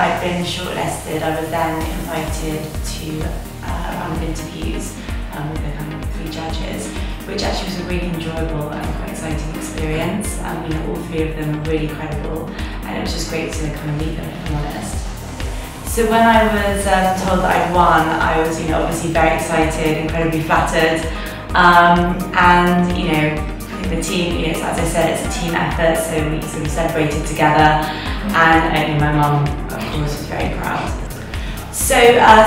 I'd been shortlisted, I was then invited to a round of interviews with the kind of 3 judges, which actually was a really enjoyable and quite exciting experience. All 3 of them were really credible, and it was just great to kind of meet them, if I'm honest. So when I was told that I'd won, I was obviously very excited, incredibly flattered, and the team, as I said, it's a team effort, so we sort of celebrated together, and my mum, of course, was very proud. So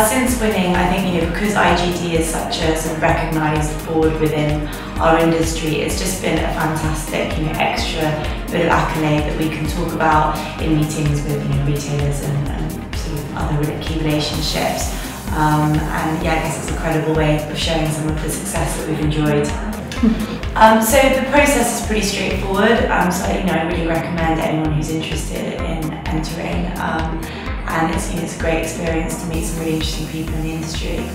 since winning, I think because IGD is such a sort of recognised board within our industry, it's just been a fantastic extra bit of accolade that we can talk about in meetings with retailers and sort of other key relationships. And yeah, I guess it's a credible way of showing some of the success that we've enjoyed. So the process is pretty straightforward. So I really recommend anyone who's interested in entering. And it's a great experience to meet some really interesting people in the industry.